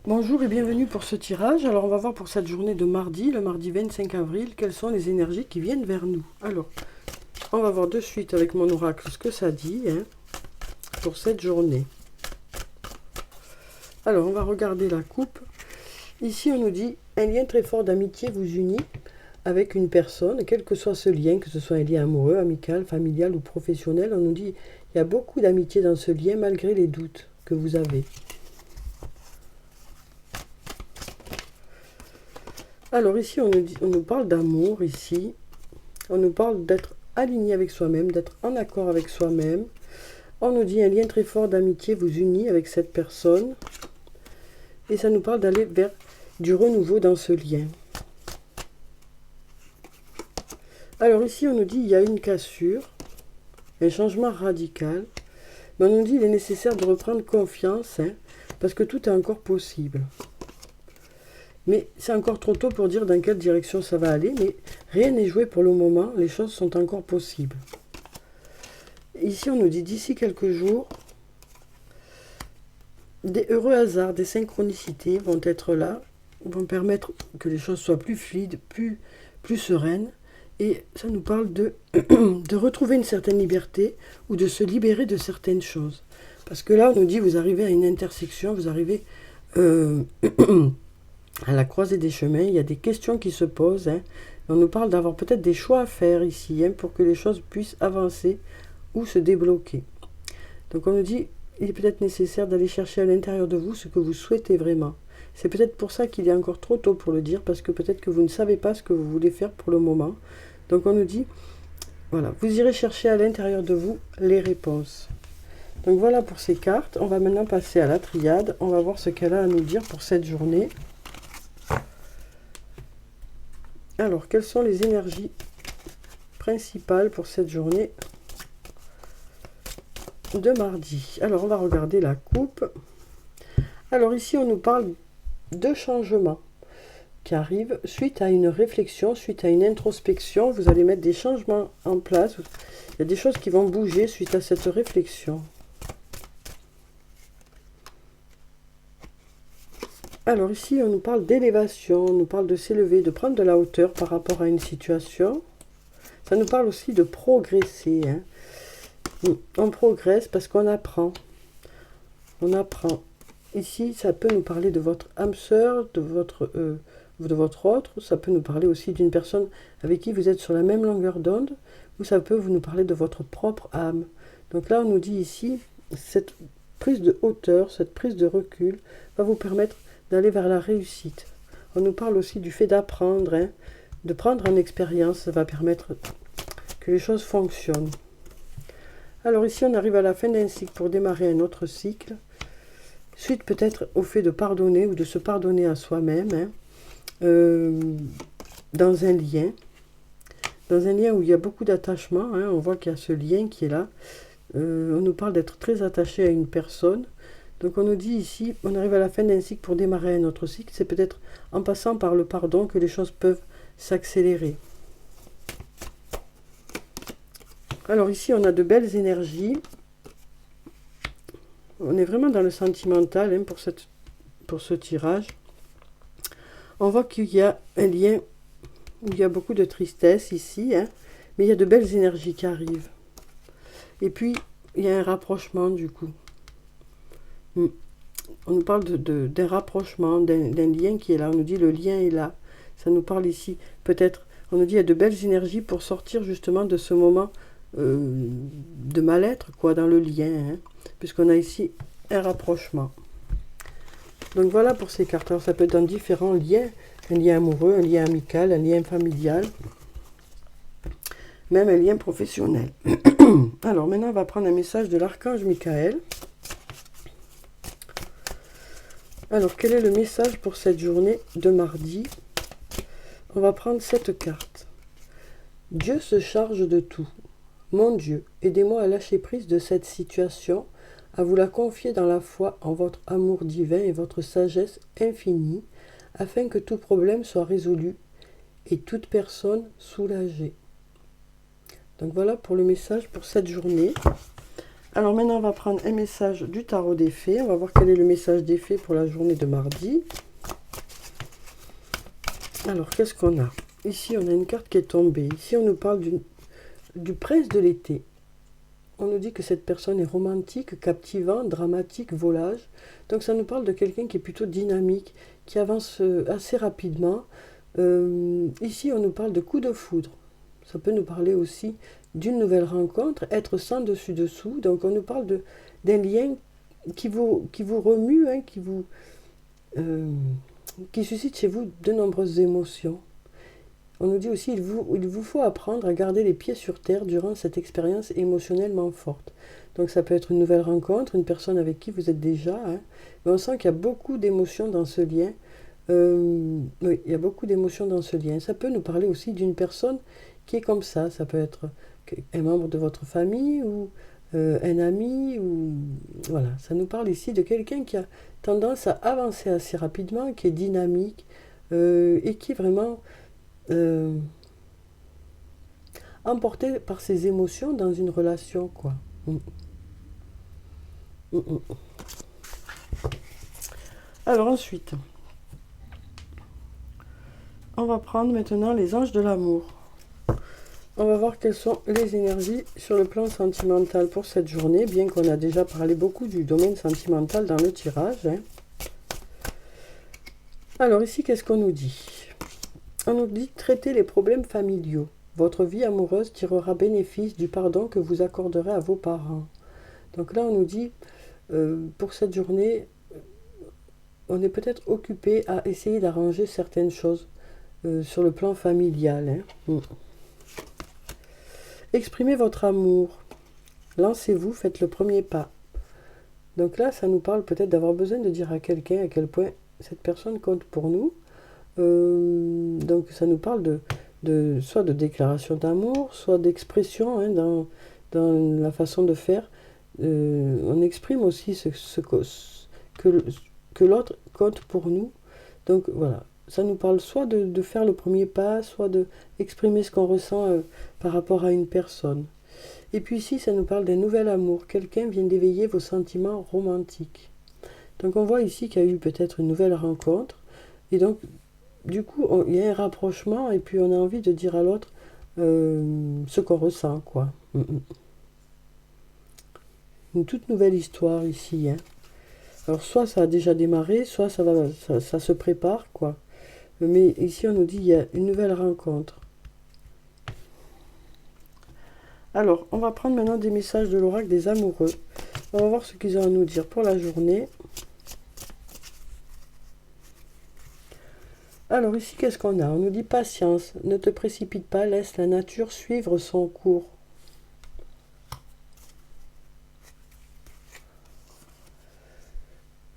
Bonjour et bienvenue pour ce tirage. Alors on va voir pour cette journée de mardi, le mardi 25 avril, quelles sont les énergies qui viennent vers nous. Alors, on va voir de suite avec mon oracle ce que ça dit pour cette journée. Alors on va regarder la coupe. Ici on nous dit un lien très fort d'amitié vous unit avec une personne, quel que soit ce lien, que ce soit un lien amoureux, amical, familial ou professionnel. On nous dit il y a beaucoup d'amitié dans ce lien malgré les doutes que vous avez. Alors ici, on nous parle d'amour, ici. On nous parle d'être aligné avec soi-même, d'être en accord avec soi-même. On nous dit un lien très fort d'amitié vous unit avec cette personne. Et ça nous parle d'aller vers du renouveau dans ce lien. Alors ici, on nous dit il y a une cassure, un changement radical. Mais on nous dit il est nécessaire de reprendre confiance, parce que tout est encore possible. Mais c'est encore trop tôt pour dire dans quelle direction ça va aller, mais rien n'est joué pour le moment, les choses sont encore possibles. Ici, on nous dit d'ici quelques jours, des heureux hasards, des synchronicités vont être là, vont permettre que les choses soient plus fluides, plus sereines, et ça nous parle de retrouver une certaine liberté ou de se libérer de certaines choses. Parce que là, on nous dit vous arrivez à une intersection, vous arrivez à la croisée des chemins, il y a des questions qui se posent. On nous parle d'avoir peut-être des choix à faire ici pour que les choses puissent avancer ou se débloquer. Donc on nous dit, il est peut-être nécessaire d'aller chercher à l'intérieur de vous ce que vous souhaitez vraiment. C'est peut-être pour ça qu'il est encore trop tôt pour le dire, parce que peut-être que vous ne savez pas ce que vous voulez faire pour le moment. Donc on nous dit, voilà, vous irez chercher à l'intérieur de vous les réponses. Donc voilà pour ces cartes. On va maintenant passer à la triade. On va voir ce qu'elle a à nous dire pour cette journée. Alors, quelles sont les énergies principales pour cette journée de mardi? Alors, on va regarder la coupe. Alors, ici, on nous parle de changements qui arrivent suite à une réflexion, suite à une introspection. Vous allez mettre des changements en place. Il y a des choses qui vont bouger suite à cette réflexion. Alors ici, on nous parle d'élévation, on nous parle de s'élever, de prendre de la hauteur par rapport à une situation. Ça nous parle aussi de progresser. On progresse parce qu'on apprend. On apprend. Ici, ça peut nous parler de votre âme sœur, de votre autre. Ça peut nous parler aussi d'une personne avec qui vous êtes sur la même longueur d'onde. Ou ça peut nous parler de votre propre âme. Donc là, on nous dit ici, cette prise de hauteur, cette prise de recul va vous permettre d'aller vers la réussite. On nous parle aussi du fait d'apprendre, de prendre en expérience, ça va permettre que les choses fonctionnent. Alors ici, on arrive à la fin d'un cycle pour démarrer un autre cycle, suite peut-être au fait de pardonner ou de se pardonner à soi-même, dans un lien où il y a beaucoup d'attachement, on voit qu'il y a ce lien qui est là. On nous parle d'être très attaché à une personne. Donc on nous dit ici, on arrive à la fin d'un cycle pour démarrer un autre cycle. C'est peut-être en passant par le pardon que les choses peuvent s'accélérer. Alors ici, on a de belles énergies. On est vraiment dans le sentimental pour ce tirage. On voit qu'il y a un lien où il y a beaucoup de tristesse ici, mais il y a de belles énergies qui arrivent. Et puis, il y a un rapprochement du coup. On nous parle d'un rapprochement, d'un lien qui est là. On nous dit le lien est là. Ça nous parle ici, peut-être, on nous dit il y a de belles énergies pour sortir justement de ce moment de mal-être, quoi, dans le lien, puisqu'on a ici un rapprochement. Donc voilà pour ces cartes. Alors ça peut être dans différents liens, un lien amoureux, un lien amical, un lien familial, même un lien professionnel. Alors maintenant, on va prendre un message de l'archange Michael. Alors, quel est le message pour cette journée de mardi? On va prendre cette carte. Dieu se charge de tout. Mon Dieu, aidez-moi à lâcher prise de cette situation, à vous la confier dans la foi en votre amour divin et votre sagesse infinie, afin que tout problème soit résolu et toute personne soulagée. Donc voilà pour le message pour cette journée. Alors maintenant, on va prendre un message du tarot des fées. On va voir quel est le message des fées pour la journée de mardi. Alors, qu'est-ce qu'on a? Ici, on a une carte qui est tombée. Ici, on nous parle du prince de l'été. On nous dit que cette personne est romantique, captivant, dramatique, volage. Donc ça nous parle de quelqu'un qui est plutôt dynamique, qui avance assez rapidement. Ici, on nous parle de coup de foudre. Ça peut nous parler aussi d'une nouvelle rencontre, être sans dessus-dessous. Donc on nous parle d'un lien qui vous remue, hein, qui suscite chez vous de nombreuses émotions. On nous dit aussi qu'il vous faut apprendre à garder les pieds sur terre durant cette expérience émotionnellement forte. Donc ça peut être une nouvelle rencontre, une personne avec qui vous êtes déjà, hein, mais on sent qu'il y a beaucoup d'émotions dans ce lien. Oui, il y a beaucoup d'émotions dans ce lien. Ça peut nous parler aussi d'une personne qui est comme ça. Ça peut être un membre de votre famille ou un ami. Ou voilà, ça nous parle ici de quelqu'un qui a tendance à avancer assez rapidement, qui est dynamique et qui est vraiment emporté par ses émotions dans une relation, quoi. Alors ensuite, on va prendre maintenant les anges de l'amour. On va voir quelles sont les énergies sur le plan sentimental pour cette journée, bien qu'on a déjà parlé beaucoup du domaine sentimental dans le tirage, hein. Alors ici, qu'est-ce qu'on nous dit? On nous dit traiter les problèmes familiaux. Votre vie amoureuse tirera bénéfice du pardon que vous accorderez à vos parents. Donc là, on nous dit, pour cette journée, on est peut-être occupé à essayer d'arranger certaines choses sur le plan familial, hein. Exprimez votre amour. Lancez-vous, faites le premier pas. Donc là, ça nous parle peut-être d'avoir besoin de dire à quelqu'un à quel point cette personne compte pour nous. Donc ça nous parle soit de déclaration d'amour, soit d'expression, hein, dans la façon de faire. On exprime aussi que l'autre compte pour nous. Donc voilà, ça nous parle soit de faire le premier pas, soit d'exprimer ce qu'on ressent par rapport à une personne. Et puis ici, ça nous parle d'un nouvel amour. Quelqu'un vient d'éveiller vos sentiments romantiques. Donc on voit ici qu'il y a eu peut-être une nouvelle rencontre. Et donc, du coup, il y a un rapprochement et puis on a envie de dire à l'autre ce qu'on ressent, quoi. Une toute nouvelle histoire ici, hein. Alors soit ça a déjà démarré, soit ça se prépare, quoi. Mais ici, on nous dit qu'il y a une nouvelle rencontre. Alors, on va prendre maintenant des messages de l'oracle des amoureux. On va voir ce qu'ils ont à nous dire pour la journée. Alors ici, qu'est-ce qu'on a? On nous dit patience, ne te précipite pas, laisse la nature suivre son cours.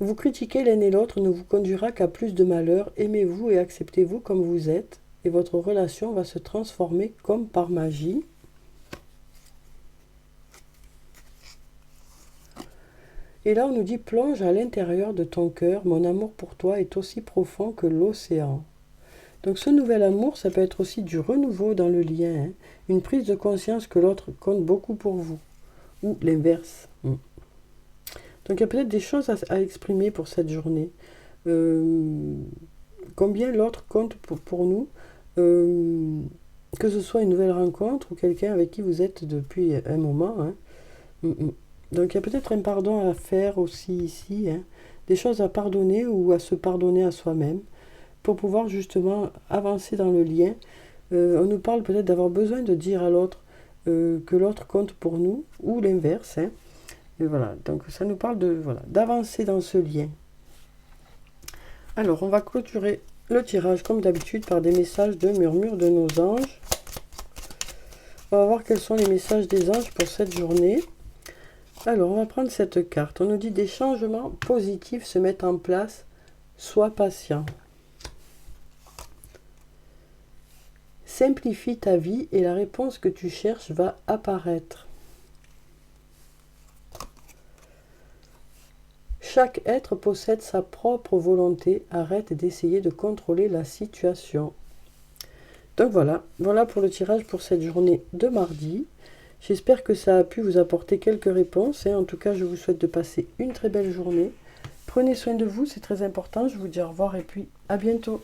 Vous critiquer l'un et l'autre ne vous conduira qu'à plus de malheur. Aimez-vous et acceptez-vous comme vous êtes, et votre relation va se transformer comme par magie. Et là, on nous dit plonge à l'intérieur de ton cœur, mon amour pour toi est aussi profond que l'océan. Donc ce nouvel amour, ça peut être aussi du renouveau dans le lien, hein, une prise de conscience que l'autre compte beaucoup pour vous, ou l'inverse. Donc il y a peut-être des choses à exprimer pour cette journée. Combien l'autre compte pour nous, que ce soit une nouvelle rencontre ou quelqu'un avec qui vous êtes depuis un moment, hein. Donc il y a peut-être un pardon à faire aussi ici, hein, des choses à pardonner ou à se pardonner à soi-même pour pouvoir justement avancer dans le lien. On nous parle peut-être d'avoir besoin de dire à l'autre que l'autre compte pour nous ou l'inverse, hein. Et voilà, donc ça nous parle d'avancer dans ce lien. Alors on va clôturer le tirage comme d'habitude par des messages de murmure de nos anges. On va voir quels sont les messages des anges pour cette journée. Alors, on va prendre cette carte. On nous dit des changements positifs se mettent en place. Sois patient. Simplifie ta vie et la réponse que tu cherches va apparaître. Chaque être possède sa propre volonté. Arrête d'essayer de contrôler la situation. Donc voilà pour le tirage pour cette journée de mardi. J'espère que ça a pu vous apporter quelques réponses. En tout cas, je vous souhaite de passer une très belle journée. Prenez soin de vous, c'est très important. Je vous dis au revoir et puis à bientôt.